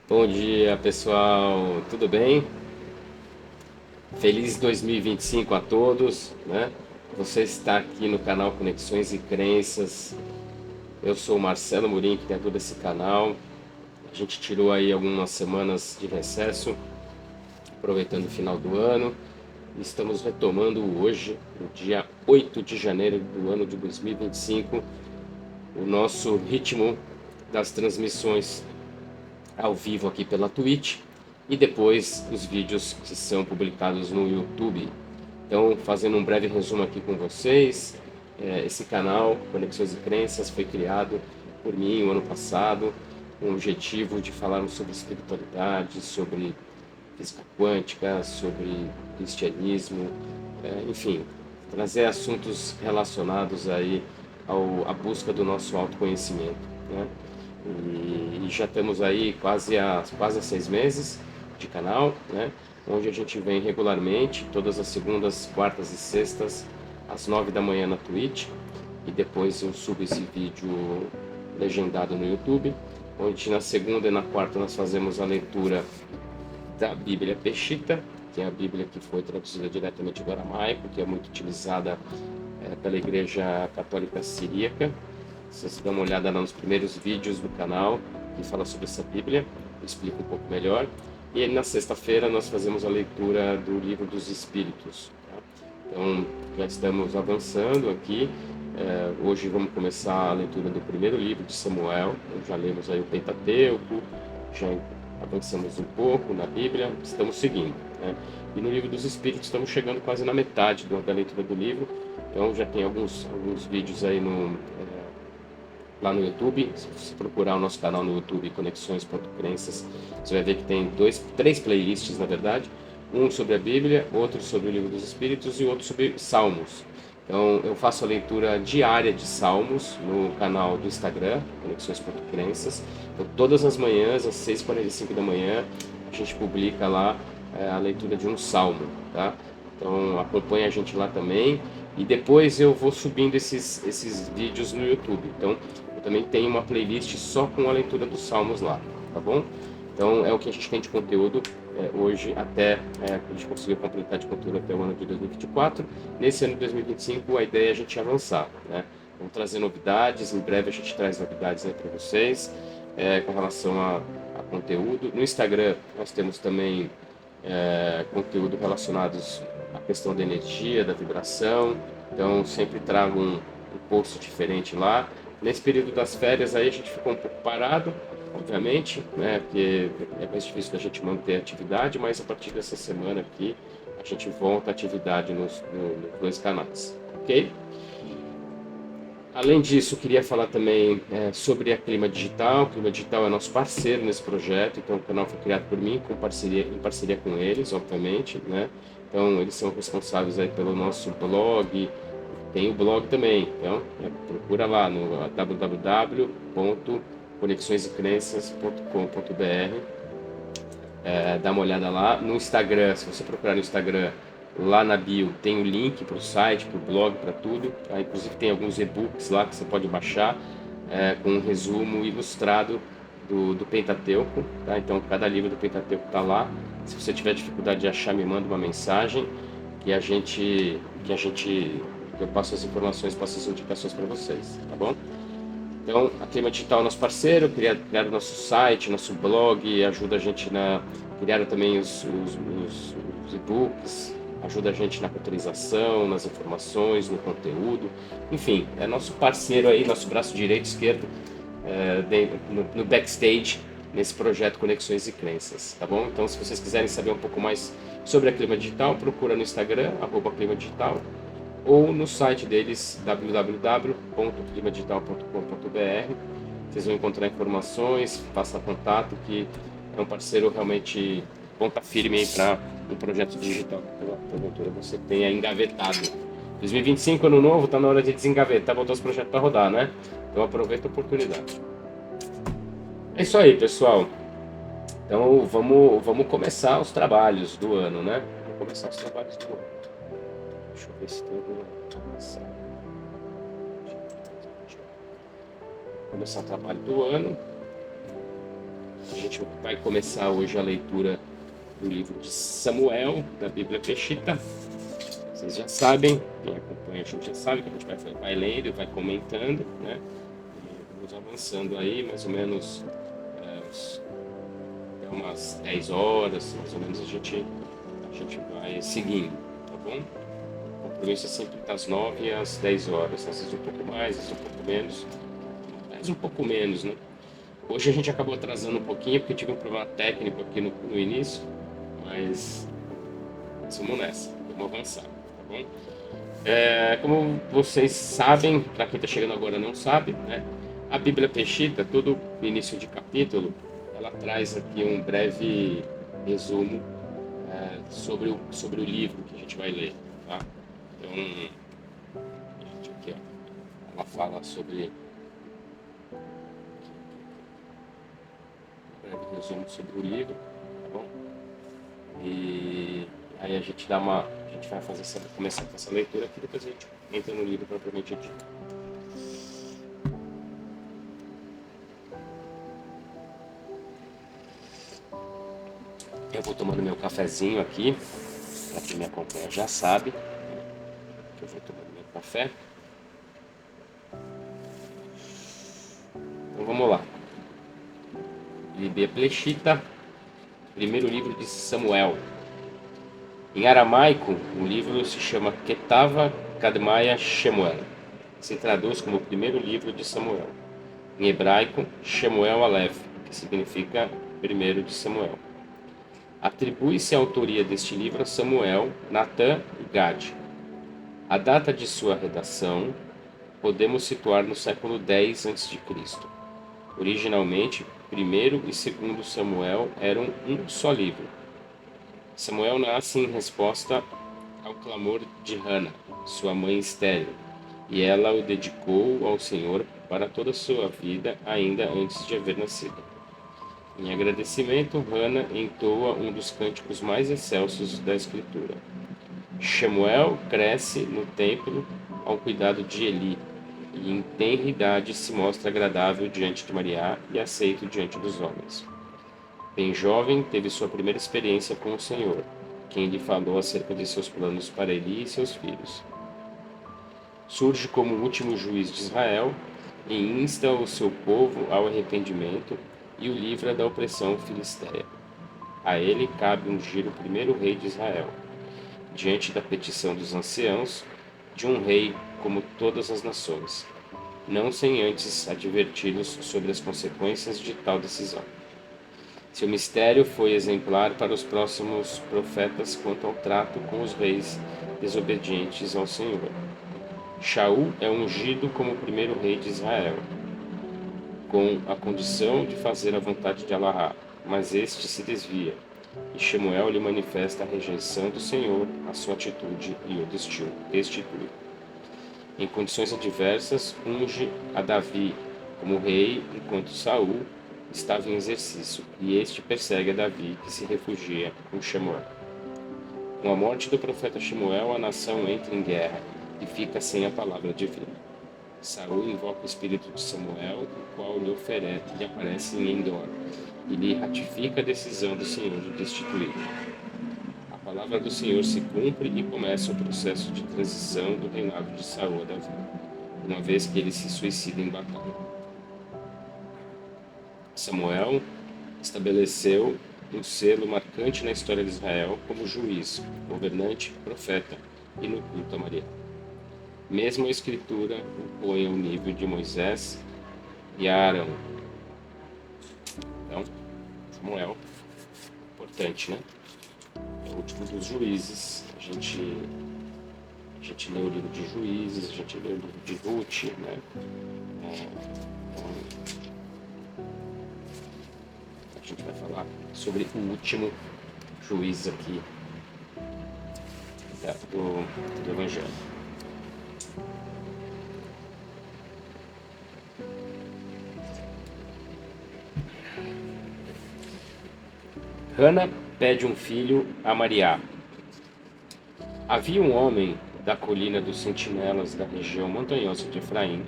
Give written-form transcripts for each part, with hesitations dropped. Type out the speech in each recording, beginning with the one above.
Bom dia, pessoal. Tudo bem? Feliz 2025 a todos, né? Você está aqui no canal Conexões e Crenças. Eu sou o Marcelo Murim, que tem todo esse canal. A gente tirou aí algumas semanas de recesso, aproveitando o final do ano. E estamos retomando hoje, no dia 8 de janeiro do ano de 2025, o nosso ritmo das transmissões ao vivo aqui pela Twitch e depois os vídeos que são publicados no YouTube. Então, fazendo um breve resumo aqui com vocês, esse canal Conexões e Crenças foi criado por mim o ano passado com o objetivo de falarmos sobre espiritualidade, sobre física quântica, sobre cristianismo, enfim, trazer assuntos relacionados aí à busca do nosso autoconhecimento, né? E já estamos aí quase há 6 meses de canal, né? Onde a gente vem regularmente, todas as segundas, quartas e sextas, às 9 da manhã na Twitch. E depois eu subo esse vídeo legendado no YouTube, onde na segunda e na quarta nós fazemos a leitura da Bíblia Peshitta, que é a Bíblia que foi traduzida diretamente do aramaico, que é muito utilizada pela Igreja Católica Siríaca. Vocês dão uma olhada lá nos primeiros vídeos do canal que fala sobre essa Bíblia, eu explico um pouco melhor. E aí, na sexta-feira nós fazemos a leitura do Livro dos Espíritos. Tá? Então já estamos avançando aqui. Hoje vamos começar a leitura do primeiro livro de Samuel. Já lemos aí o Pentateuco, já avançamos um pouco na Bíblia, estamos seguindo, né? E no Livro dos Espíritos estamos chegando quase na metade da leitura do livro. Então já tem alguns vídeos aí lá no YouTube. Se você procurar o nosso canal no YouTube, Conexões.crenças, você vai ver que tem três playlists, na verdade. Um sobre a Bíblia, outro sobre o Livro dos Espíritos e outro sobre Salmos. Então, eu faço a leitura diária de Salmos no canal do Instagram, Conexões.crenças. Então, todas as manhãs, às 6h45 da manhã, a gente publica lá a leitura de um salmo, tá? Então, acompanha a gente lá também. E depois eu vou subindo esses vídeos no YouTube. Então, também tem uma playlist só com a leitura dos salmos lá, tá bom? Então é o que a gente tem de conteúdo hoje até a gente conseguir completar de conteúdo até o ano de 2024. Nesse ano de 2025 a ideia é a gente avançar, né? Vamos trazer novidades, em breve a gente traz novidades aí para vocês com relação a conteúdo. No Instagram nós temos também conteúdo relacionados à questão da energia, da vibração. Então sempre trago um post diferente lá. Nesse período das férias aí a gente ficou um pouco parado, obviamente, né? Porque é mais difícil da gente manter a atividade, mas a partir dessa semana aqui a gente volta à atividade nos dois canais, ok? Além disso, eu queria falar também sobre a Clima Digital. A Clima Digital é nosso parceiro nesse projeto, então o canal foi criado por mim em parceria com eles, obviamente, né? Então eles são responsáveis aí pelo nosso blog, tem o blog também, então procura lá no www.conexõesecrenças.com.br, dá uma olhada lá. No Instagram, se você procurar no Instagram, lá na bio tem o link para o site, para o blog, para tudo. Tá? Inclusive tem alguns e-books lá que você pode baixar com um resumo ilustrado do Pentateuco. Tá? Então cada livro do Pentateuco está lá. Se você tiver dificuldade de achar, me manda uma mensagem que eu passo as informações, passo as indicações para vocês, tá bom? Então, a Clima Digital é nosso parceiro, criaram nosso site, nosso blog, ajuda a gente criaram também os e-books, ajuda a gente na contabilização, nas informações, no conteúdo, enfim, é nosso parceiro aí, nosso braço direito e esquerdo, no backstage, nesse projeto Conexões e Crenças, tá bom? Então, se vocês quiserem saber um pouco mais sobre a Clima Digital, procura no Instagram, @Clima Digital, ou no site deles, www.climadigital.com.br. Vocês vão encontrar informações, faça contato, que é um parceiro realmente ponta firme para um projeto digital que porventura você tenha engavetado. 2025, ano novo, está na hora de desengavetar, botar os projetos para rodar, né? Então aproveita a oportunidade. É isso aí, pessoal. Então vamos começar os trabalhos do ano, né? Vamos começar os trabalhos do ano. Deixa eu ver se tem alguma mensagem. Começar o trabalho do ano. A gente vai começar hoje a leitura do livro de Samuel, da Bíblia Peshitta. Vocês já sabem, quem acompanha a gente já sabe que a gente vai lendo e vai comentando, né? E vamos avançando aí, mais ou menos até umas 10 horas, mais ou menos a gente vai seguindo, tá bom? O compromisso é sempre das 9 às 10 horas, às vezes um pouco mais, às vezes um pouco menos, mas um pouco menos, né? Hoje a gente acabou atrasando um pouquinho porque tive um problema técnico aqui no início, mas vamos nessa, vamos avançar, tá bom? Como vocês sabem, para quem está chegando agora não sabe, né? A Bíblia Peshitta, todo início de capítulo, ela traz aqui um breve resumo sobre o livro que a gente vai ler, tá? Então, aqui, ó, ela fala sobre um breve resumo sobre o livro, tá bom? E aí a gente vai começar com essa leitura aqui, depois a gente entra no livro propriamente dito. Eu vou tomando meu cafezinho aqui, para quem me acompanha já sabe, que eu vou tomando meu café. Então vamos lá. Bíblia Peshitta, primeiro livro de Samuel. Em aramaico, o livro se chama Ketava Kadmaya Shemuel, se traduz como o primeiro livro de Samuel. Em hebraico, Shemuel Aleph, que significa primeiro de Samuel. Atribui-se a autoria deste livro a Samuel, Natã e Gade. A data de sua redação podemos situar no século X a.C. Originalmente, primeiro e segundo Samuel eram um só livro. Samuel nasce em resposta ao clamor de Hana, sua mãe estéril, e ela o dedicou ao Senhor para toda a sua vida, ainda antes de haver nascido. Em agradecimento, Hana entoa um dos cânticos mais excelsos da Escritura. Shemuel cresce no templo ao cuidado de Eli, e em tenra idade se mostra agradável diante de Maria e aceito diante dos homens. Bem jovem, teve sua primeira experiência com o Senhor, quem lhe falou acerca de seus planos para Eli e seus filhos. Surge como o último juiz de Israel e insta o seu povo ao arrependimento e o livra da opressão filisteia. A ele cabe ungir o primeiro rei de Israel, diante da petição dos anciãos, de um rei como todas as nações, não sem antes adverti-los sobre as consequências de tal decisão. Seu mistério foi exemplar para os próximos profetas quanto ao trato com os reis desobedientes ao Senhor. Shaul é ungido como o primeiro rei de Israel, com a condição de fazer a vontade de Allahá, mas este se desvia, e Shemuel lhe manifesta a rejeição do Senhor, a sua atitude e o destitui. Em condições adversas, unge a Davi como rei, enquanto Saul estava em exercício, e este persegue a Davi, que se refugia com Shemuel. Com a morte do profeta Shemuel, a nação entra em guerra e fica sem a palavra divina. Saul invoca o espírito de Samuel, o qual lhe aparece em Endor, e lhe ratifica a decisão do Senhor de destituí-lo. A palavra do Senhor se cumpre e começa o processo de transição do reinado de Saul a Davi, uma vez que ele se suicida em batalha. Samuel estabeleceu um selo marcante na história de Israel como juiz, governante, profeta e no culto a Maria. Mesmo a Escritura o põe ao nível de Moisés e Arão. Então, Samuel, importante, né? É o último dos juízes. A gente lê o livro de Juízes, a gente lê o livro de Ruth, né? A gente vai falar sobre o último juiz aqui do Evangelho. Hana pede um filho a Maria. Havia um homem da colina dos sentinelas da região montanhosa de Efraim,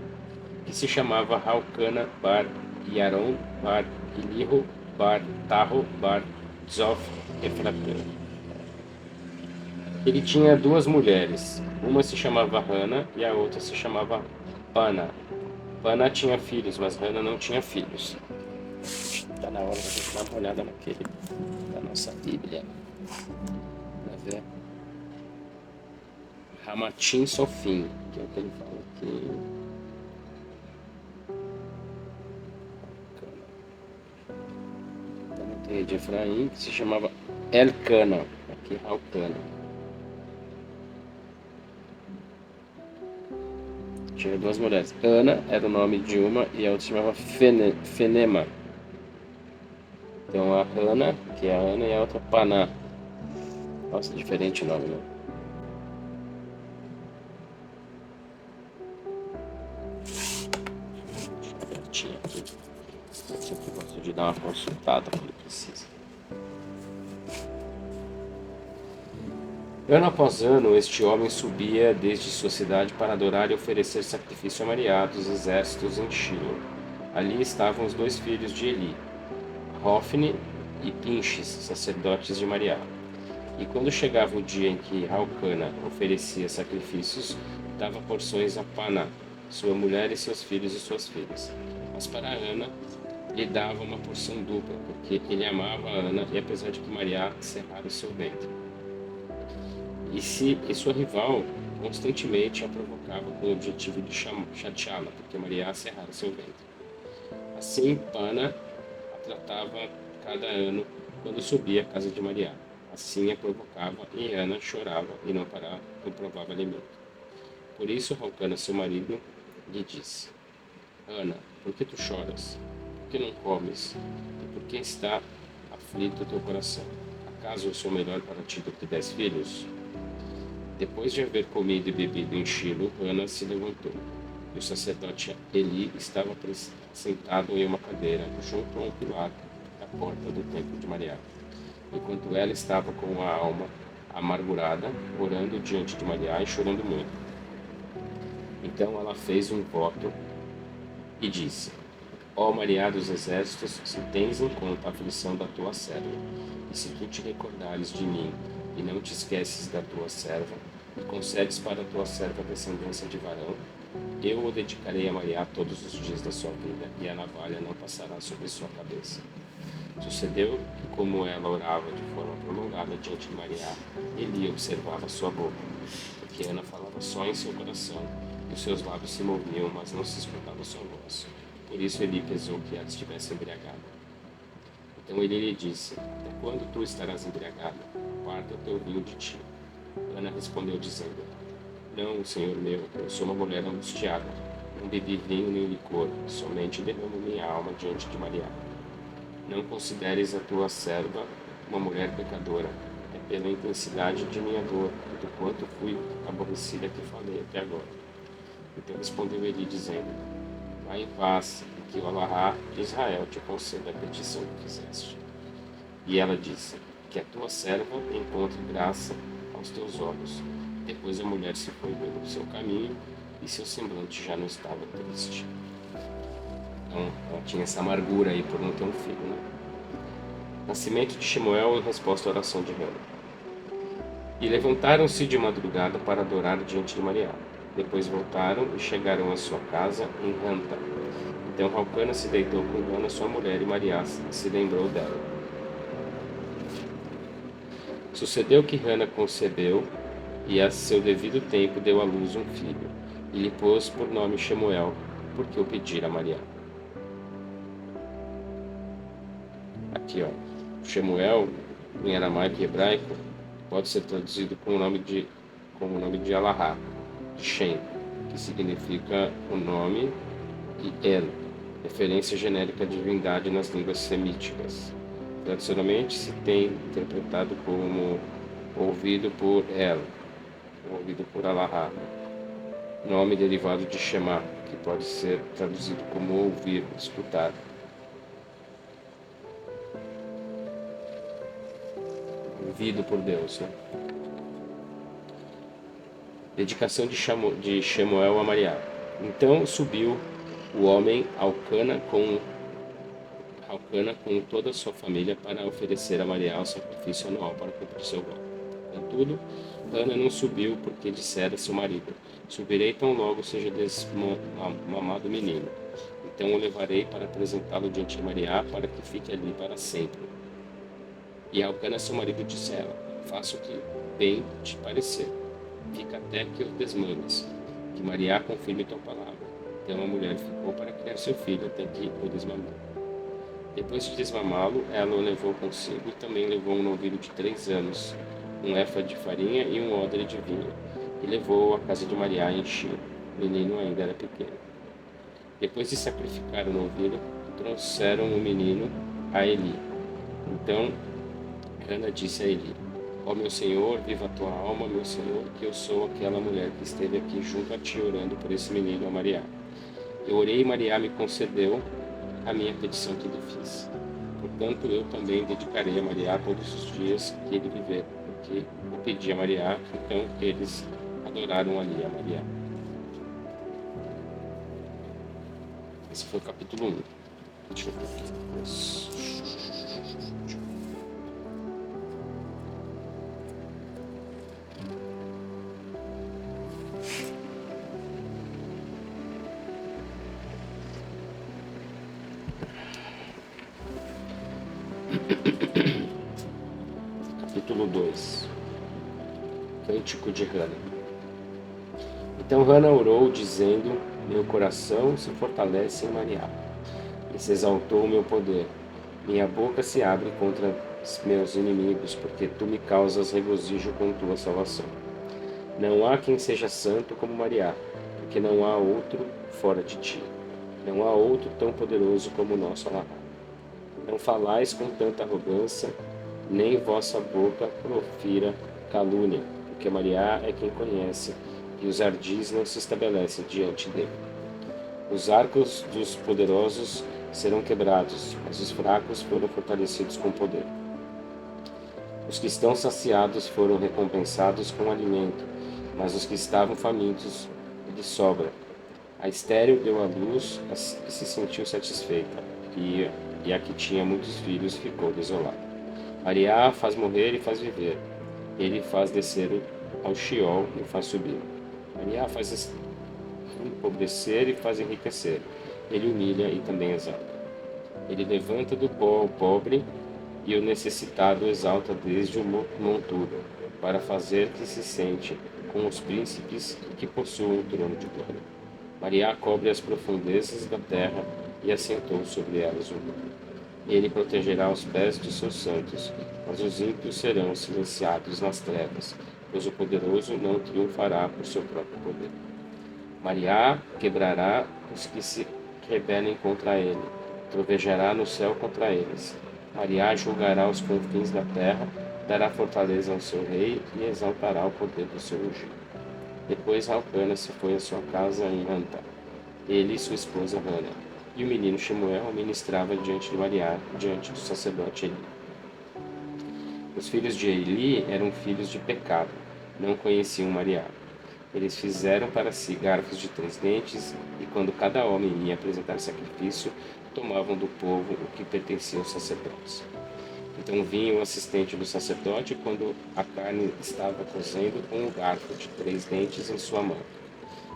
que se chamava Raucana bar Yaron bar Elihu bar Taho, bar Zof, Efratã. Ele tinha duas mulheres, uma se chamava Hana e a outra se chamava Pana. Pana tinha filhos, mas Hana não tinha filhos. Está na hora de a gente dar uma olhada naquele da nossa Bíblia. Vai ver? Ramatim Sofim, que é o que ele fala aqui. Também tem de Efraim, que se chamava Elcana, aqui Raucana. Tinha duas mulheres. Ana era o nome de uma e a outra se chamava Fenema. Então a Ana, que é a Ana, e a outra Paná. Nossa, diferente o nome, né? Tinha aqui. Eu sempre gosto de dar uma consultada quando precisa. Ano após ano, este homem subia desde sua cidade para adorar e oferecer sacrifício a Maria dos exércitos em Shilo. Ali estavam os dois filhos de Eli, Hofni e Pinches, sacerdotes de Maria. E quando chegava o dia em que Raucana oferecia sacrifícios, dava porções a Pana, sua mulher e seus filhos e suas filhas. Mas para Ana, lhe dava uma porção dupla, porque ele amava a Ana e apesar de que Maria cerrara o seu ventre. E sua rival constantemente a provocava com o objetivo de chateá-la, porque Maria cerrara seu ventre. Assim, Pana a tratava cada ano quando subia à casa de Maria. Assim a provocava e Ana chorava e não provava alimento. Por isso, Raucana, seu marido, lhe disse: Ana, por que tu choras? Por que não comes? E por que está aflito o teu coração? Acaso eu sou melhor para ti do que 10 filhos? Depois de haver comido e bebido em Shilo, Ana se levantou. E o sacerdote Eli estava sentado em uma cadeira, junto a um pilar da porta do templo de Maria. Enquanto ela estava com a alma amargurada, orando diante de Maria e chorando muito. Então ela fez um voto e disse: Ó Maria dos exércitos, se tens em conta a aflição da tua serva, e se tu te recordares de mim e não te esqueces da tua serva, e concedes para a tua serva a descendência de varão, eu o dedicarei a Maria todos os dias da sua vida, e a navalha não passará sobre sua cabeça. Sucedeu que, como ela orava de forma prolongada diante de Maria, Eli observava sua boca, porque Ana falava só em seu coração, e os seus lábios se moviam, mas não se escutava sua voz. Por isso Eli pesou que ela estivesse embriagada. Então Eli lhe disse: Até quando tu estarás embriagada? Guarda o teu vinho de ti. Ana respondeu dizendo: Não, senhor meu, eu sou uma mulher angustiada. Não bebi vinho nem licor, somente derramo minha alma diante de Maria. Não consideres a tua serva uma mulher pecadora. É pela intensidade de minha dor e do quanto fui aborrecida que falei até agora. Então respondeu Eli dizendo: Vá em paz, e que o Alahá de Israel te conceda a petição que fizeste. E ela disse: Que a tua serva encontre graça aos teus olhos. Depois a mulher se foi pelo seu caminho e seu semblante já não estava triste. Então ela tinha essa amargura aí por não ter um filho, né? Nascimento de Shemuel em resposta à oração de Hana. E levantaram-se de madrugada para adorar diante de Maria. Depois voltaram e chegaram à sua casa em Ranta. Então Raucana se deitou com Hana, sua mulher, e Maria se lembrou dela. Sucedeu que Hana concebeu e a seu devido tempo deu à luz um filho, e lhe pôs por nome Shemuel, porque o pedira a Maria. Aqui, ó, Shemuel, em aramaico e hebraico, pode ser traduzido com o nome de Alahá, de Shem, que significa o nome, e El, referência genérica à divindade nas línguas semíticas. Tradicionalmente se tem interpretado como ouvido por El, ouvido por Alahá, nome derivado de Shema, que pode ser traduzido como ouvir, escutar. Ouvido por Deus, né? Dedicação de Shemuel a Maria. Então subiu o homem Raucana Elcana com toda a sua família para oferecer a Maria o sacrifício anual para cumprir seu voto. Contudo, Ana não subiu porque dissera a seu marido: subirei tão logo seja desmamado o menino. Então o levarei para apresentá-lo diante de Maria para que fique ali para sempre. E Elcana seu marido disse a ela: faça o que bem te parecer. Fica até que o desmames, que Maria confirme tua palavra. Então a mulher ficou para criar seu filho até que o desmamou. Depois de desmamá-lo, ela o levou consigo e também levou um novilho de 3 anos, um éfa de farinha e um odre de vinho, e levou-o à casa de Maria e encheu. O menino ainda era pequeno. Depois de sacrificar o novilho, trouxeram o menino a Eli. Então Ana disse a Eli: ó meu senhor, viva a tua alma, meu senhor, que eu sou aquela mulher que esteve aqui junto a ti orando por esse menino, a Maria. Eu orei e Maria me concedeu a minha petição que lhe fiz. Portanto, eu também dedicarei a Maria todos os dias que ele viver, porque eu pedi a Maria, então eles adoraram ali a Maria. Esse foi o capítulo 1. Deixa eu ver aqui. Capítulo 2. Cântico de Hana. Então Hana orou, dizendo: meu coração se fortalece em Maria, e se exaltou o meu poder. Minha boca se abre contra os meus inimigos, porque tu me causas regozijo com tua salvação. Não há quem seja santo como Maria, porque não há outro fora de ti. Não há outro tão poderoso como o nosso Alá. Não falais com tanta arrogância, nem vossa boca profira calúnia, porque Maria é quem conhece, e os ardis não se estabelecem diante dele. Os arcos dos poderosos serão quebrados, mas os fracos foram fortalecidos com poder. Os que estão saciados foram recompensados com alimento, mas os que estavam famintos lhe sobra. A estéril deu à luz e se sentiu satisfeita, e a que tinha muitos filhos ficou desolada. Maria faz morrer e faz viver. Ele faz descer ao Sheol e faz subir. Maria faz empobrecer e faz enriquecer. Ele humilha e também exalta. Ele levanta do pó o pobre e o necessitado exalta desde o monturo, para fazer que se sente com os príncipes que possuem o trono de glória. Maria cobre as profundezas da terra e assentou sobre elas o mundo. Ele protegerá os pés dos seus santos, mas os ímpios serão silenciados nas trevas, pois o poderoso não triunfará por seu próprio poder. Maria quebrará os que se rebelem contra ele, trovejará no céu contra eles. Maria julgará os confins da terra, dará fortaleza ao seu rei e exaltará o poder do seu ungido. Depois Elcana se foi à sua casa em Anta, ele e sua esposa Hana. E o menino Shemuel ministrava diante de Maria, diante do sacerdote Eli. Os filhos de Eli eram filhos de pecado, não conheciam Maria. Eles fizeram para si garfos de 3 dentes, e quando cada homem ia apresentar sacrifício, tomavam do povo o que pertencia aos sacerdotes. Então vinha o assistente do sacerdote quando a carne estava cozendo com um garfo de 3 dentes em sua mão,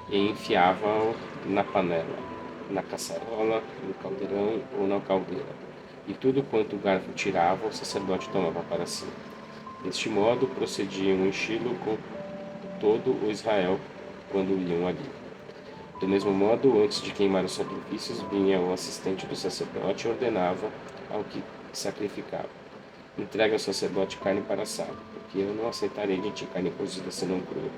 e enfiava-o na panela, na caçarola, no caldeirão ou na caldeira. E tudo quanto o garfo tirava, o sacerdote tomava para si. Deste modo procediam em Shilo com todo o Israel quando iam ali. Do mesmo modo, antes de queimar os sacrifícios, vinha o assistente do sacerdote e ordenava ao que sacrificava: entrega ao sacerdote carne para assar, porque eu não aceitarei de ti carne cozida senão crua.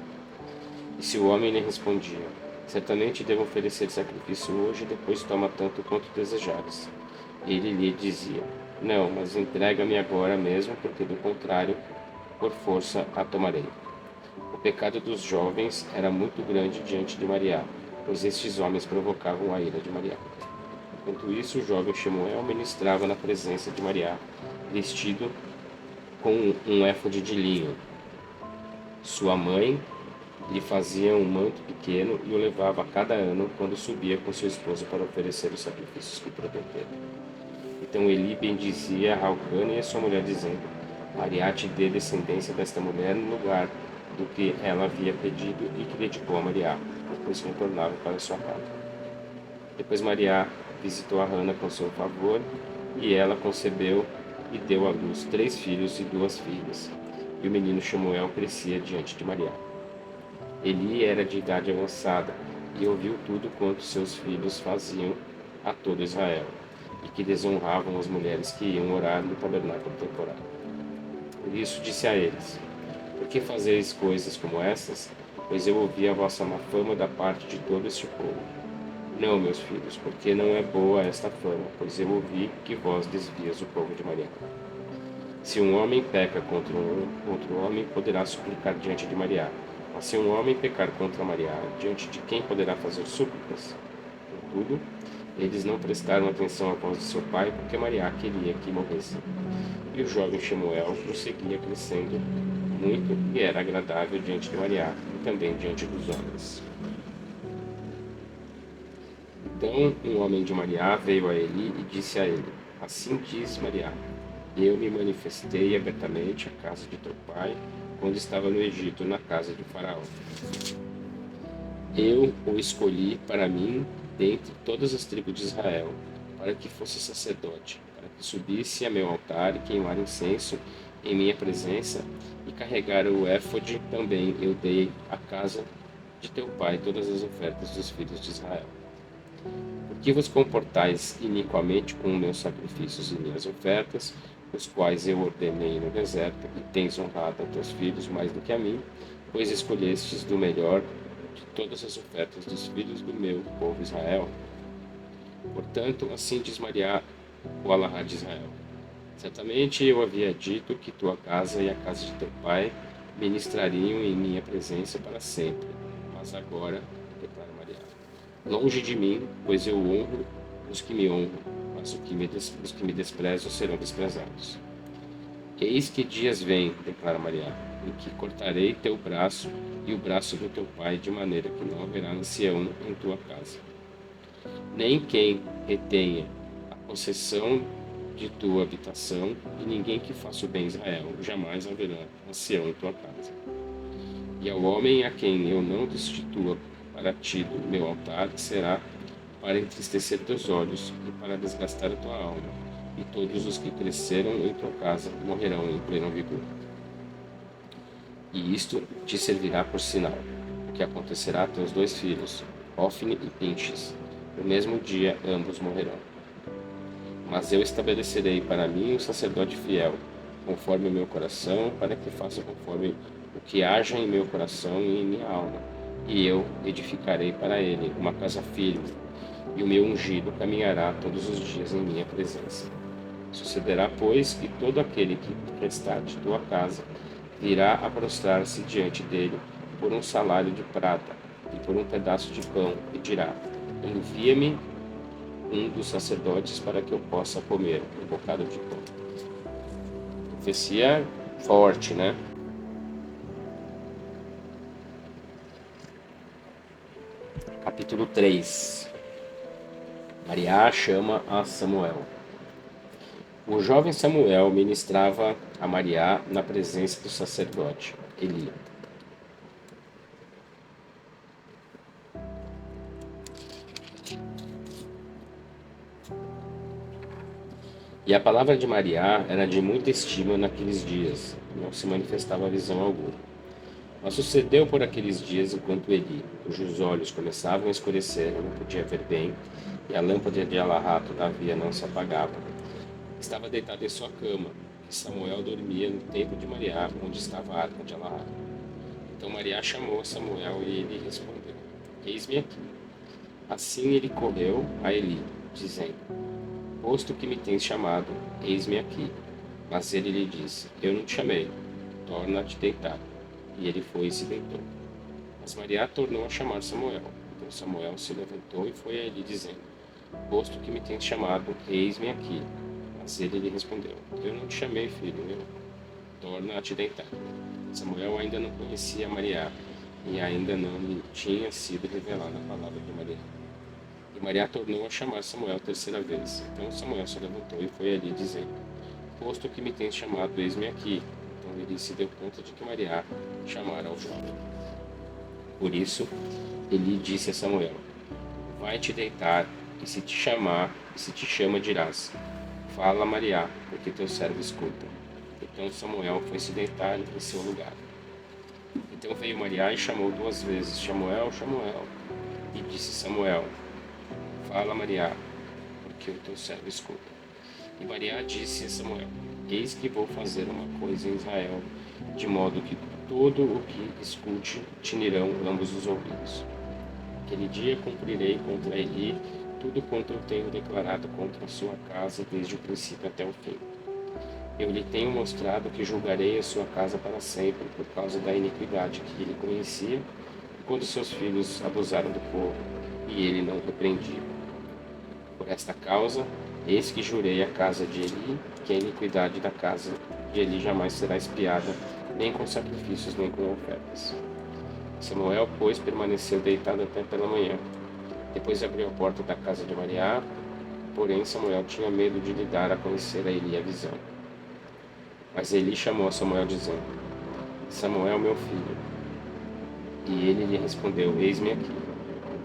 E se o homem lhe respondia: certamente devo oferecer sacrifício hoje, depois toma tanto quanto desejares. Ele lhe dizia: não, mas entrega-me agora mesmo, porque do contrário, por força a tomarei. O pecado dos jovens era muito grande diante de Maria, pois estes homens provocavam a ira de Maria. Enquanto isso, o jovem Shemuel ministrava na presença de Maria, vestido com um éfode de linho. Sua mãe lhe fazia um manto pequeno e o levava a cada ano quando subia com seu esposo para oferecer os sacrifícios que prometeram. Então Eli bendizia Raucana e a sua mulher, dizendo: Maria te dê descendência desta mulher no lugar do que ela havia pedido, e que dedicou a Maria, depois retornava para sua casa. Depois Maria visitou a Hana com seu favor, e ela concebeu e deu à luz 3 filhos e 2 filhas. E o menino Samuel crescia diante de Maria. Eli era de idade avançada e ouviu tudo quanto seus filhos faziam a todo Israel, e que desonravam as mulheres que iam orar no tabernáculo temporário. Por isso disse a eles: Por que fazeis coisas como essas? Pois eu ouvi a vossa má fama da parte de todo este povo. Não, meus filhos, porque não é boa esta fama, pois eu ouvi que vós desvias o povo de Maria. Se um homem peca contra outro homem, poderá suplicar diante de Maria. Mas se um homem pecar contra Maria, diante de quem poderá fazer súplicas? Contudo, eles não prestaram atenção à voz de seu pai, porque Maria queria que morresse. E o jovem Samuel prosseguia crescendo muito e era agradável diante de Maria e também diante dos homens. Então um homem de Maria veio a Eli e disse a ele: Assim diz Maria: Eu me manifestei abertamente à casa de teu pai quando estava no Egito, na casa de Faraó. Eu o escolhi para mim dentre todas as tribos de Israel, para que fosse sacerdote, para que subisse a meu altar e queimar incenso em minha presença e carregar o éfode. Também eu dei à casa de teu pai todas as ofertas dos filhos de Israel. Por que vos comportais iniquamente com meus sacrifícios e minhas ofertas, os quais eu ordenei no deserto, e tens honrado a teus filhos mais do que a mim, pois escolhestes do melhor de todas as ofertas dos filhos do meu povo Israel? Portanto, assim diz Maria, o Alahá de Israel: Certamente eu havia dito que tua casa e a casa de teu pai ministrariam em minha presença para sempre. Mas agora, declara Maria, longe de mim, pois eu honro os que me honram, mas os que me desprezam serão desprezados. Eis que dias vêm, declara Maria, em que cortarei teu braço e o braço do teu pai, de maneira que não haverá ancião em tua casa, nem quem retenha a possessão de tua habitação, e ninguém que faça o bem a Israel, jamais haverá ancião em tua casa. E ao homem a quem eu não destitua para ti do meu altar, será para entristecer teus olhos e para desgastar a tua alma, e todos os que cresceram em tua casa morrerão em pleno vigor. E isto te servirá por sinal, o que acontecerá a teus 2 filhos, Ofni e Pinches. No mesmo dia ambos morrerão. Mas eu estabelecerei para mim um sacerdote fiel, conforme o meu coração, para que faça conforme o que haja em meu coração e em minha alma. E eu edificarei para ele uma casa firme, e o meu ungido caminhará todos os dias em minha presença. Sucederá, pois, que todo aquele que restar de tua casa virá a prostrar-se diante dele por um salário de prata e por um pedaço de pão, e dirá: Envia-me um dos sacerdotes para que eu possa comer um bocado de pão. Profecia forte, né? Capítulo 3. Maria chama a Samuel. O jovem Samuel ministrava a Maria na presença do sacerdote Eli. E a palavra de Maria era de muita estima naqueles dias, não se manifestava visão alguma. Mas sucedeu por aqueles dias, enquanto Eli, cujos olhos começavam a escurecer, não podia ver bem, e a lâmpada de Alahá, todavia, não se apagava, estava deitado em sua cama, e Samuel dormia no templo de Maria, onde estava a arca de Alahá. Então Maria chamou a Samuel, e ele respondeu: Eis-me aqui. Assim ele correu a Eli, dizendo: Posto que me tens chamado, eis-me aqui. Mas ele lhe disse: Eu não te chamei, torna a te deitar. E ele foi e se deitou. Mas Maria tornou a chamar Samuel. Então Samuel se levantou e foi a ele, dizendo: Posto que me tens chamado, eis-me aqui. Mas ele lhe respondeu: Eu não te chamei, filho meu, torna a te deitar. Samuel ainda não conhecia Maria, e ainda não lhe tinha sido revelada a palavra de Maria. E Maria tornou a chamar Samuel a terceira vez. Então Samuel se levantou e foi ali, dizendo: Posto que me tens chamado, eis-me aqui. Então ele se deu conta de que Maria chamara ao jovem. Por isso, ele disse a Samuel: Vai te deitar, e se te chamar, e se te chama, dirás: Fala, Maria, porque teu servo escuta. Então Samuel foi se deitar em seu lugar. Então veio Maria e chamou duas vezes: Samuel, Samuel. E disse Samuel: Fala, Maria, porque o teu servo escuta. E Maria disse a Samuel: Eis que vou fazer uma coisa em Israel, de modo que todo o que escute tinirão ambos os ouvidos. Aquele dia cumprirei contra Eli tudo quanto eu tenho declarado contra a sua casa desde o princípio até o fim. Eu lhe tenho mostrado que julgarei a sua casa para sempre por causa da iniquidade que ele conhecia, quando seus filhos abusaram do povo, e ele não repreendia. Por esta causa, eis que jurei à casa de Eli, que a iniquidade da casa de Eli jamais será expiada, nem com sacrifícios, nem com ofertas. Samuel, pois, permaneceu deitado até pela manhã. Depois abriu a porta da casa de Maria, porém Samuel tinha medo de lhe dar a conhecer a Eli a visão. Mas Eli chamou a Samuel, dizendo: Samuel, meu filho. E ele lhe respondeu: Eis-me aqui.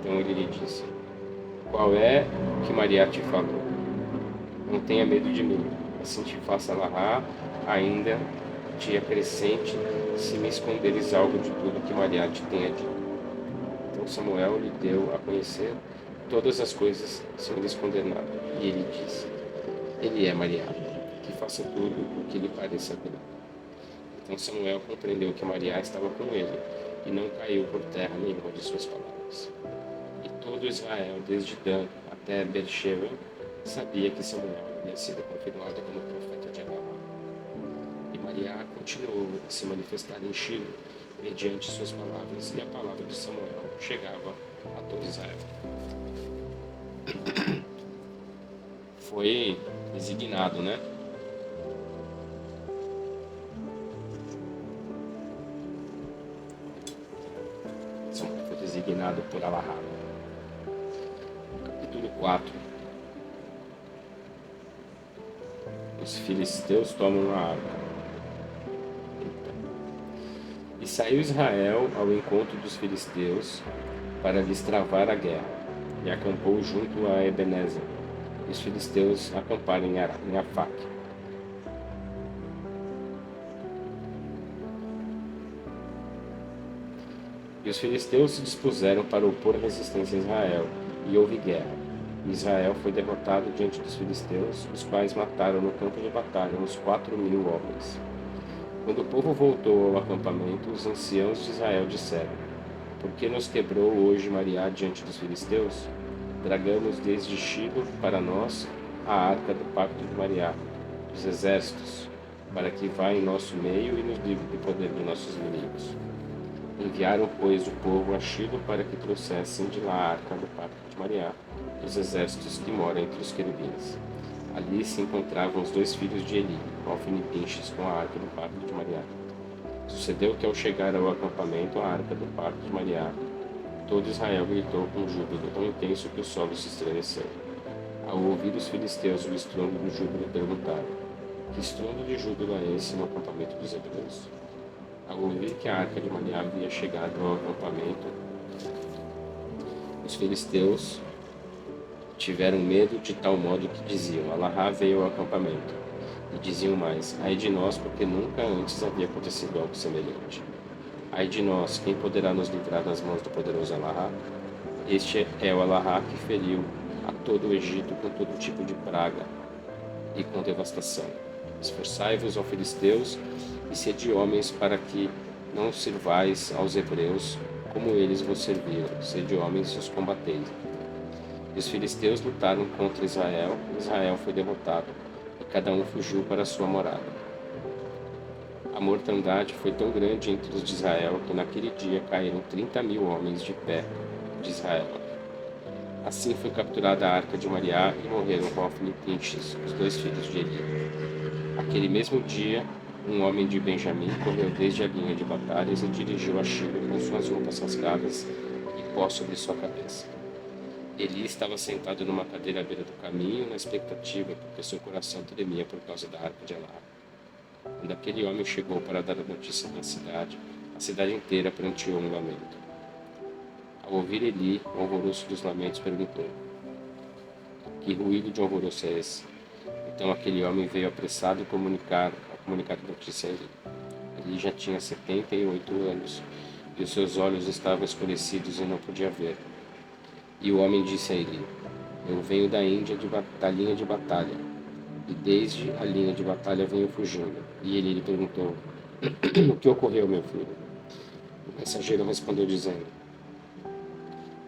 Então ele lhe disse: Qual é o que Maria te falou? Não tenha medo de mim, assim te faça Alahá, ainda te acrescente, se me esconderes algo de tudo que Maria te tenha dito. Então Samuel lhe deu a conhecer todas as coisas sem lhe esconder nada. E ele disse: Ele é Maria, que faça tudo o que lhe pareça bem. Então Samuel compreendeu que Maria estava com ele, e não caiu por terra nenhuma de suas palavras. E todo Israel, desde Dan até Beersheba, sabia que Samuel havia sido confirmado como profeta de Alá. E Maria continuou a se manifestar em Shilo, mediante suas palavras, e a palavra de Samuel chegava a todo Israel. Foi designado, né? Samuel foi designado por Alahá. Capítulo 4. Os filisteus tomam a arca. E saiu Israel ao encontro dos filisteus para lhes travar a guerra, e acampou junto a Ebenezer. E os filisteus acamparam em Afac. E os filisteus se dispuseram para opor resistência a Israel, e houve guerra. E Israel foi derrotado diante dos filisteus, os quais mataram no campo de batalha uns 4.000 homens. Quando o povo voltou ao acampamento, os anciãos de Israel disseram: Por que nos quebrou hoje Maria diante dos filisteus? Tragamos desde Shilo para nós a arca do pacto de Maria, dos exércitos, para que vá em nosso meio e nos livre do poder de nossos inimigos. Enviaram, pois, o povo a Shilo para que trouxessem de lá a arca do pacto de Maria, dos exércitos que moram entre os querubins. Ali se encontravam os dois filhos de Eli, Ofni e Pinches, com a arca do pacto de Maria. Sucedeu que, ao chegar ao acampamento, a arca do pacto de Maria, todo Israel gritou com júbilo tão intenso que o solo se estremeceu. Ao ouvir os filisteus o estrondo do júbilo, perguntaram: Que estrondo de júbilo é esse no acampamento dos hebreus? Ao ouvir que a arca de Maria havia chegado ao acampamento, os filisteus tiveram medo de tal modo que diziam: Alahá veio ao acampamento. E diziam mais: Ai de nós, porque nunca antes havia acontecido algo semelhante. Ai de nós, quem poderá nos livrar das mãos do poderoso Alahá? Este é o Alahá que feriu a todo o Egito com todo tipo de praga e com devastação. Esforçai-vos, ó filisteus, e sede homens para que não sirvais aos hebreus como eles vos serviram. Sede homens e os combateis. E os filisteus lutaram contra Israel, e Israel foi derrotado, e cada um fugiu para a sua morada. A mortandade foi tão grande entre os de Israel que naquele dia caíram 30.000 homens de pé de Israel. Assim foi capturada a arca de Maria e morreram Ofni e Pinches, os dois filhos de Eli. Aquele mesmo dia, um homem de Benjamim correu desde a linha de batalhas e dirigiu a Shilo com suas roupas rasgadas e pó sobre sua cabeça. Eli estava sentado numa cadeira à beira do caminho, na expectativa, porque seu coração tremia por causa da arca de Elá. Quando aquele homem chegou para dar a notícia na cidade, a cidade inteira pranteou um lamento. Ao ouvir Eli, o alvoroço dos lamentos, perguntou: Que ruído de alvoroço é esse? Então aquele homem veio apressado comunicar a notícia a Eli. Eli já tinha 78 anos, e os seus olhos estavam escurecidos e não podia ver. E o homem disse a Eli: Eu venho da Índia da linha de batalha, e desde a linha de batalha venho fugindo. E ele lhe perguntou: O que ocorreu, meu filho? O mensageiro respondeu dizendo: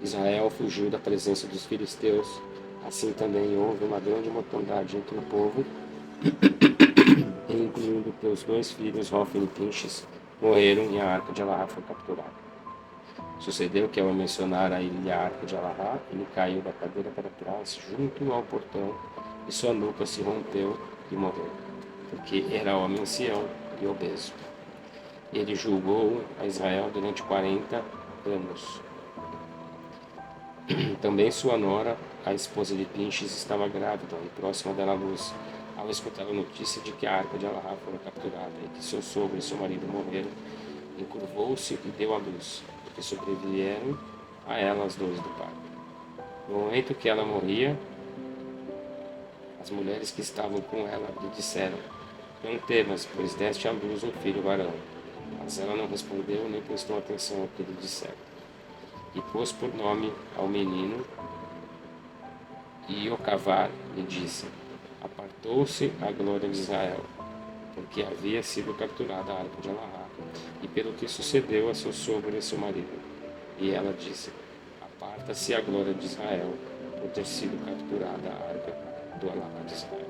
Israel fugiu da presença dos filisteus. Assim também houve uma grande mortandade entre o povo, incluindo teus 2 filhos, Hofni e Pinches, morreram e a arca de Elá foi capturada. Sucedeu que, ao mencionar a ele a arca de Elá, ele caiu da cadeira para trás, junto ao portão, e sua nuca se rompeu e morreu, porque era homem ancião e obeso. Ele julgou a Israel durante 40 anos. Também sua nora, a esposa de Pinches, estava grávida e próxima da luz, ao escutar a notícia de que a arca de Elá fora capturada e que seu sogro e seu marido morreram, encurvou-se e deu à luz, porque sobrevieram a ela as dores do parto. No momento que ela morria, as mulheres que estavam com ela lhe disseram: Não temas, pois deste à luz um filho varão. Mas ela não respondeu nem prestou atenção ao que lhe disseram. E pôs por nome ao menino Iocavar e disse: Apartou-se a glória de Israel, porque havia sido capturada a arca de Elá, e pelo que sucedeu a seu sogro e a seu marido. E ela disse: Aparta-se a glória de Israel, por ter sido capturada a arca do Elá de Israel.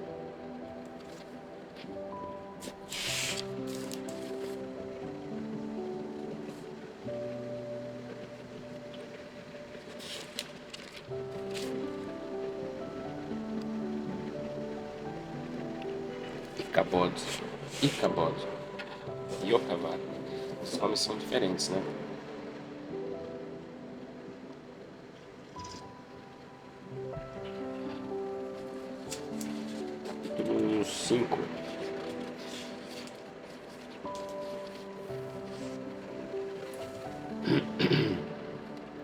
Icabod, Iocavar. Os nomes são diferentes, né? Capítulo 5.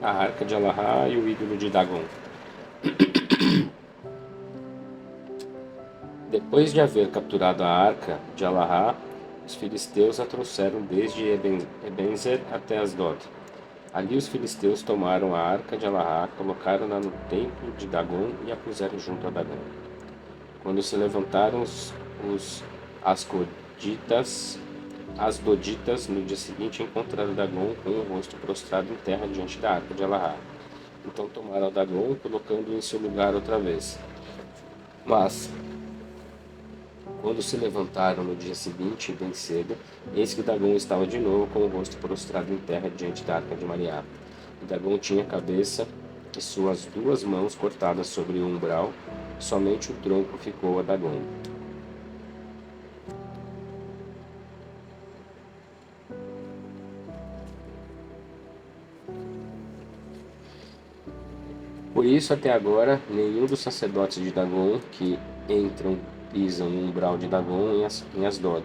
A arca de Elá e o ídolo de Dagon. Depois de haver capturado a arca de Elá, os filisteus a trouxeram desde Ebenezer até Asdod. Ali os filisteus tomaram a arca de Elá, colocaram-na no templo de Dagon e a puseram junto a Dagon. Quando se levantaram os asdoditas, no dia seguinte encontraram Dagon com o rosto prostrado em terra diante da arca de Elá. Então tomaram Dagon, colocando-o em seu lugar outra vez. Mas quando se levantaram no dia seguinte, bem cedo, eis que Dagon estava de novo com o rosto prostrado em terra diante da arca de Mariá. E Dagon tinha a cabeça e suas 2 mãos cortadas sobre o umbral, somente o tronco ficou a Dagon. Por isso, até agora, nenhum dos sacerdotes de Dagon que entram pisam no umbral de Dagon em Asdod.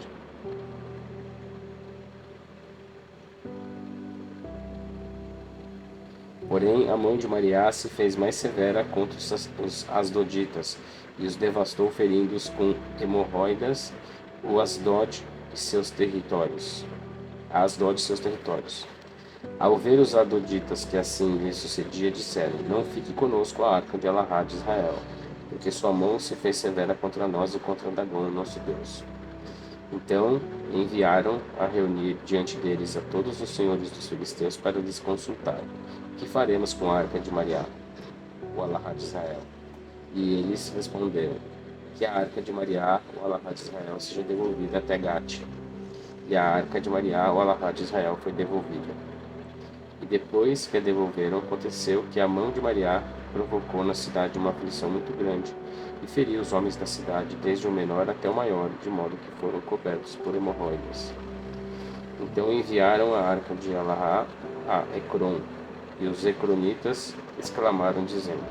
Porém, a mão de Mariá se fez mais severa contra os asdoditas e os devastou, ferindo-os com hemorroidas o Asdod e seus territórios. Ao ver os adoditas que assim lhes sucedia, disseram: Não fique conosco a arca de Elá de Israel, porque sua mão se fez severa contra nós e contra Dagon, nosso Deus. Então enviaram a reunir diante deles a todos os senhores dos filisteus para lhes consultar: Que faremos com a arca de Mariá, o Elá de Israel? E eles responderam: Que a arca de Mariá, o Elá de Israel, seja devolvida até Gate. E a arca de Mariá, o Elá de Israel, foi devolvida. E depois que a devolveram, aconteceu que a mão de Mariá provocou na cidade uma aflição muito grande, e feriu os homens da cidade, desde o menor até o maior, de modo que foram cobertos por hemorroidas. Então enviaram a arca de Elá a Ecrom, e os ecronitas exclamaram, dizendo: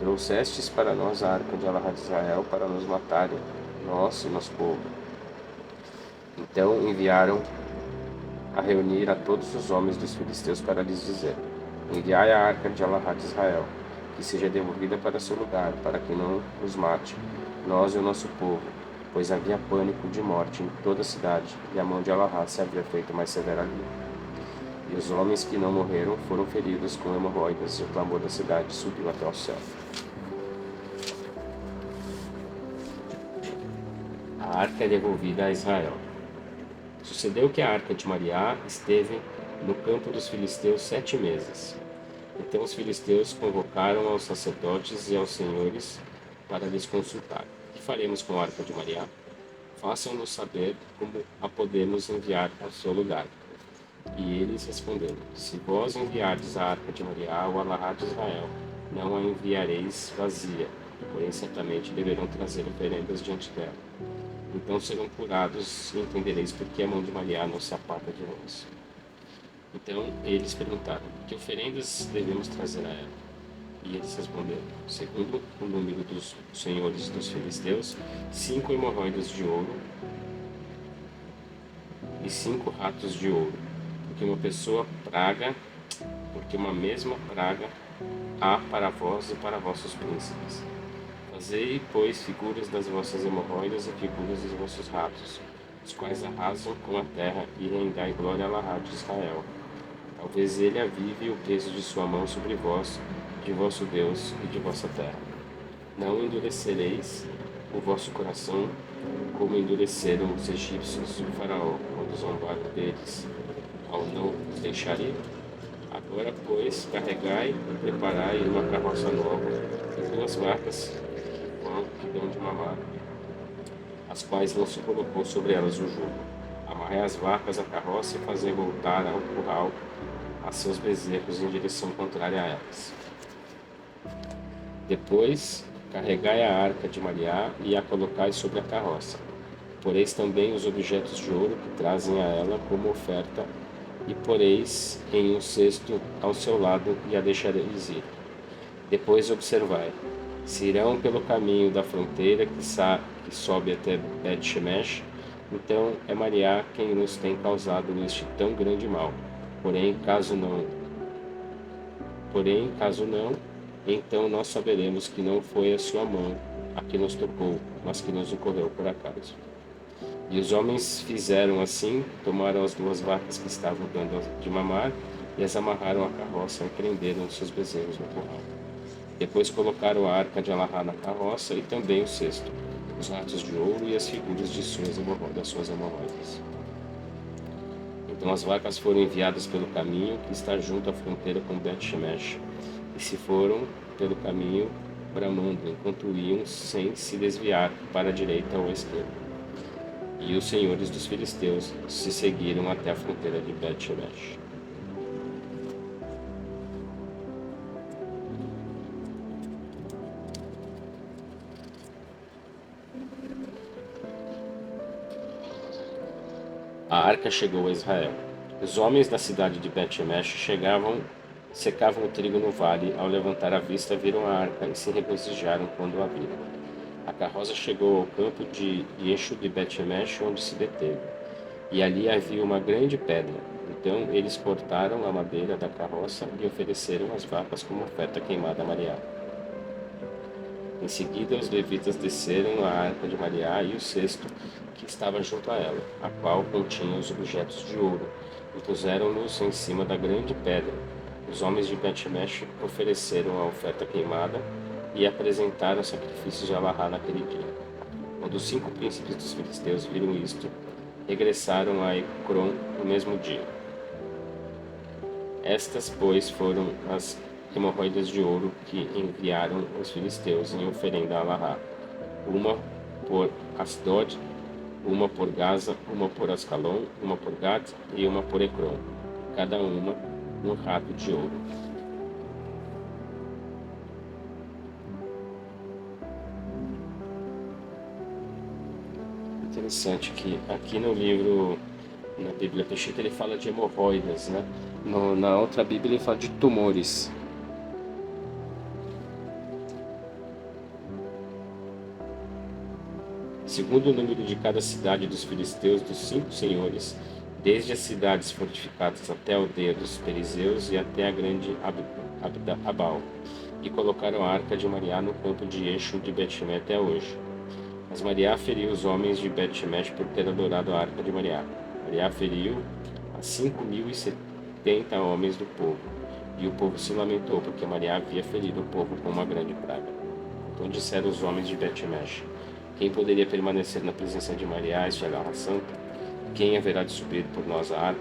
Trouxestes para nós a arca de Allah de Israel para nos matarem, nós e nosso povo. Então enviaram a reunir a todos os homens dos filisteus para lhes dizer: enviai a arca de Allah de Israel, que seja devolvida para seu lugar, para que não nos mate, nós e o nosso povo, pois havia pânico de morte em toda a cidade, e a mão de Allah se havia feito mais severa ali. E os homens que não morreram foram feridos com hemorroidas, e o clamor da cidade subiu até o céu. A arca é devolvida a Israel. Sucedeu que a arca de Maria esteve no campo dos filisteus 7 meses. Então os filisteus convocaram aos sacerdotes e aos senhores para lhes consultar: que faremos com a arca de Maria? Façam-nos saber como a podemos enviar ao seu lugar. E eles responderam: se vós enviardes a arca de Maria ao Allah de Israel, não a enviareis vazia, porém certamente deverão trazer oferendas diante dela. Então serão curados e entendereis por que a mão de Maria não se aparta de vós. Então eles perguntaram: que oferendas devemos trazer a ela? E eles responderam: segundo o número dos senhores dos filisteus, 5 hemorroidas de ouro e 5 ratos de ouro, porque uma mesma praga há para vós e para vossos príncipes. Fazei, pois, figuras das vossas hemorroidas e figuras dos vossos ratos, os quais arrasam com a terra, e rendai glória a Allah de Israel. Talvez ele avive o peso de sua mão sobre vós, de vosso Deus e de vossa terra. Não endurecereis o vosso coração, como endureceram os egípcios e o faraó, quando zombaram deles, ao não os deixar ir. Agora, pois, carregai e preparai uma carroça nova e 2 vacas que dão de mamar, as quais não se colocou sobre elas o jugo. Amarrai as vacas à carroça e fazei voltar ao curral a seus bezerros em direção contrária a elas. Depois, carregai a arca de Maria e a colocai sobre a carroça. Poreis também os objetos de ouro que trazem a ela como oferta, e poreis em um cesto ao seu lado e a deixareis ir. Depois observai: se irão pelo caminho da fronteira que sobe até Bet-Shemesh, então é Maria quem nos tem causado este tão grande mal. Porém, caso não, então nós saberemos que não foi a sua mão a que nos tocou, mas que nos ocorreu por acaso. E os homens fizeram assim, tomaram as 2 vacas que estavam dando de mamar e as amarraram à carroça e prenderam seus bezerros no curral. Depois colocaram a arca de Allah na carroça e também o cesto, os ratos de ouro e as figuras das suas hemorroidas. Então as vacas foram enviadas pelo caminho que está junto à fronteira com Bet-Shemesh, e se foram pelo caminho bramando, enquanto iam sem se desviar para a direita ou à esquerda. E os senhores dos filisteus se seguiram até a fronteira de Bet-Shemesh. A arca chegou a Israel. Os homens da cidade de Bet-Shemesh secavam o trigo no vale. Ao levantar a vista, viram a arca e se regozijaram quando a viram. A carroça chegou ao campo de Eixo de Bet-Shemesh, onde se deteve, e ali havia uma grande pedra. Então eles cortaram a madeira da carroça e ofereceram as vacas como oferta queimada a Maria. Em seguida, os levitas desceram a arca de Maria e o cesto que estava junto a ela, a qual continha os objetos de ouro, e puseram-nos em cima da grande pedra. Os homens de Bet-Shemesh ofereceram a oferta queimada e apresentaram sacrifícios de Allah naquele dia. Quando os 5 príncipes dos filisteus viram isto, regressaram a Ecrom no mesmo dia. Estas, pois, foram as hemorroidas de ouro que enviaram os filisteus em oferenda a Allah: uma por Asdod, uma por Gaza, uma por Ascalon, uma por Gat e uma por Ecrom, cada uma um rato de ouro. Interessante que aqui no livro, na Bíblia Peshitta, ele fala de hemorroidas, né? Na outra Bíblia ele fala de tumores. segundo o número de cada cidade dos filisteus, dos 5 senhores, desde as cidades fortificadas até a aldeia dos Perizeus e até a grande Abal, e colocaram a arca de Mariá no campo de Eixo de Bet-Shemesh até hoje. Mas Mariá feriu os homens de Bet-Shemesh por ter adorado a arca de Mariá. Mariá feriu a 5.070 homens do povo, e o povo se lamentou, porque Mariá havia ferido o povo com uma grande praga. Então disseram os homens de Bet-Shemesh: quem poderia permanecer na presença de Mariá, e sua garra santa? Quem haverá de subir por nós a arca?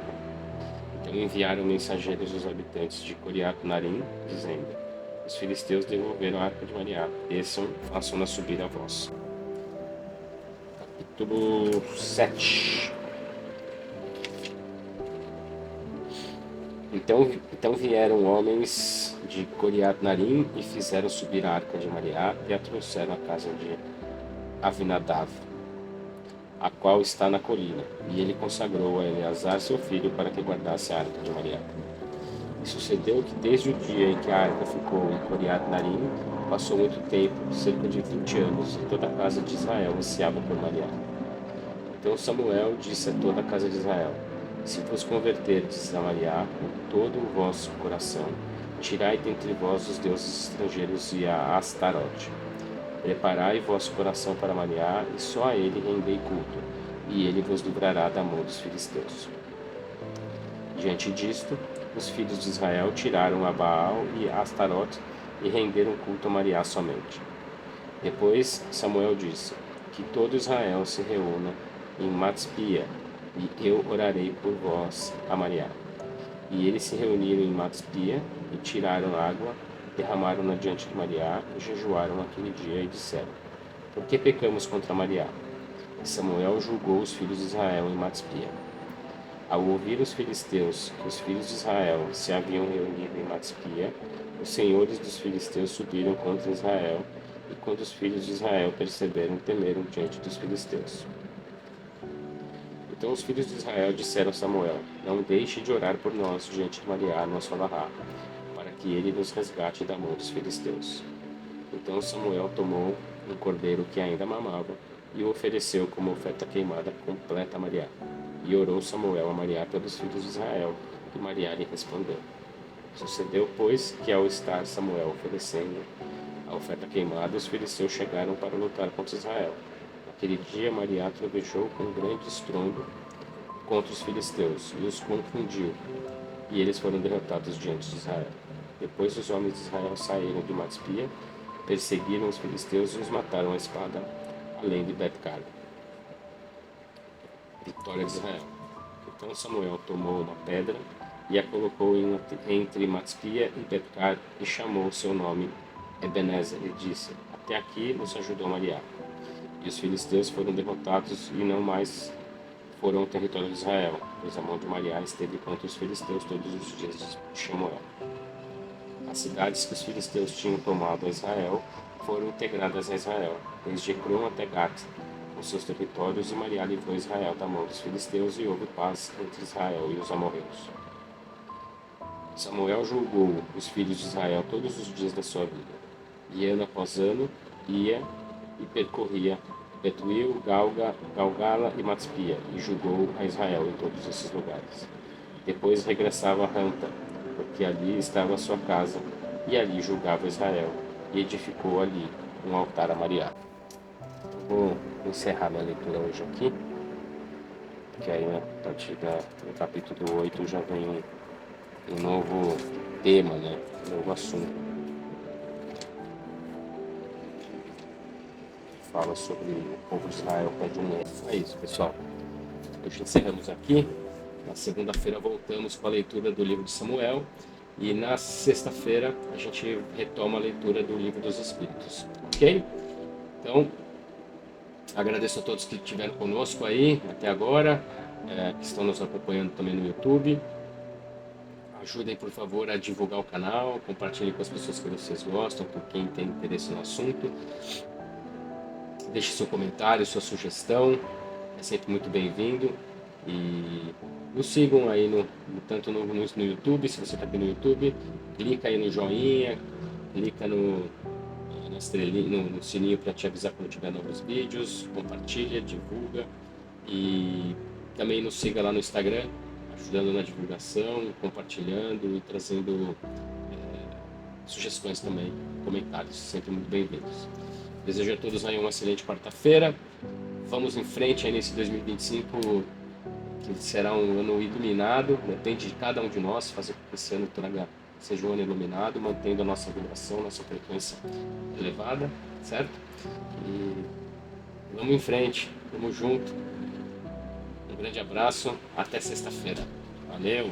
Então enviaram mensageiros aos habitantes de Coriat-Narim, dizendo: os filisteus devolveram a arca de Mariá. Desçam, façam-na subir a vós. Capítulo 7. Então vieram homens de Coriat-Narim e fizeram subir a arca de Mariá e a trouxeram à casa de Avinadav, a qual está na colina, e ele consagrou a Eleazar seu filho para que guardasse a arca de Mariá. E sucedeu que desde o dia em que a arca ficou em Coriat-Narim, passou muito tempo, cerca de 20 anos, e toda a casa de Israel ansiava por Mariá. Então Samuel disse a toda a casa de Israel: se vos converterdes a Mariá com todo o vosso coração, tirai dentre vós os deuses estrangeiros e a Astarote. Preparai vosso coração para Mariá, e só a ele rendei culto, e ele vos livrará da mão dos filisteus. Diante disto, os filhos de Israel tiraram a Baal e a Astarote e renderam culto a Mariá somente. Depois Samuel disse: que todo Israel se reúna em Matspia, e eu orarei por vós a Mariá. E eles se reuniram em Matspia, e tiraram água, derramaram-na diante de Mariá, e jejuaram aquele dia, e disseram: por que pecamos contra Mariá? E Samuel julgou os filhos de Israel em Matspia. Ao ouvir os filisteus que os filhos de Israel se haviam reunido em Matspia, os senhores dos filisteus subiram contra Israel, e quando os filhos de Israel perceberam, temeram diante dos filisteus. Então os filhos de Israel disseram a Samuel: não deixe de orar por nós diante de Mariá, nosso Avará, para que ele nos resgate da mão dos filisteus. Então Samuel tomou um cordeiro que ainda mamava e o ofereceu como oferta queimada completa a Mariá. E orou Samuel a Mariá pelos filhos de Israel, e Mariá lhe respondeu. Sucedeu, pois, que ao estar Samuel oferecendo a oferta queimada, os filisteus chegaram para lutar contra Israel. Naquele dia Mariá trovejou com grande estrondo contra os filisteus, e os confundiu, e eles foram derrotados diante de Israel. Depois os homens de Israel saíram de Matspia, perseguiram os filisteus e os mataram à espada, além de Bet-Car. Vitória de Israel. Então Samuel tomou uma pedra e a colocou entre Matspia e Bet-Car e chamou seu nome Ebenezer, e disse: até aqui nos ajudou Mariá. E os filisteus foram derrotados e não mais foram o território de Israel, pois a mão de Mariá esteve contra os filisteus todos os dias de Samuel. As cidades que os filisteus tinham tomado a Israel foram integradas a Israel, desde Ecrom até Gat, com seus territórios, e Mariá livrou Israel da mão dos filisteus, e houve paz entre Israel e os amorreus. Samuel julgou os filhos de Israel todos os dias da sua vida, e ano após ano ia e percorria Betuel, Galgala e Matspia, e julgou a Israel em todos esses lugares. Depois regressava a Ranta, porque ali estava a sua casa, e ali julgava Israel, e edificou ali um altar a Mariá. Vou encerrar minha leitura hoje aqui, porque aí a partir do capítulo 8 já vem um novo tema, um novo assunto. Fala sobre o povo de Israel pede um erro. É isso, pessoal. Hoje encerramos aqui. Na segunda-feira voltamos com a leitura do livro de Samuel. E na sexta-feira a gente retoma a leitura do livro dos Espíritos. Ok? Então, agradeço a todos que estiveram conosco aí até agora, que estão nos acompanhando também no YouTube. Ajudem, por favor, a divulgar o canal, compartilhem com as pessoas que vocês gostam, com quem tem interesse no assunto. Deixe seu comentário, sua sugestão, é sempre muito bem-vindo. E nos sigam aí tanto no YouTube, se você está aqui no YouTube, clica aí no joinha, clica estrelinha, no sininho para te avisar quando tiver novos vídeos, compartilha, divulga e também nos siga lá no Instagram, ajudando na divulgação, compartilhando e trazendo sugestões também, comentários, sempre muito bem-vindos. Desejo a todos aí uma excelente quarta-feira. Vamos em frente aí nesse 2025, que será um ano iluminado. Depende de cada um de nós fazer com que esse ano seja um ano iluminado, mantendo a nossa vibração, nossa frequência elevada, certo? E vamos em frente, vamos junto. Um grande abraço, até sexta-feira. Valeu!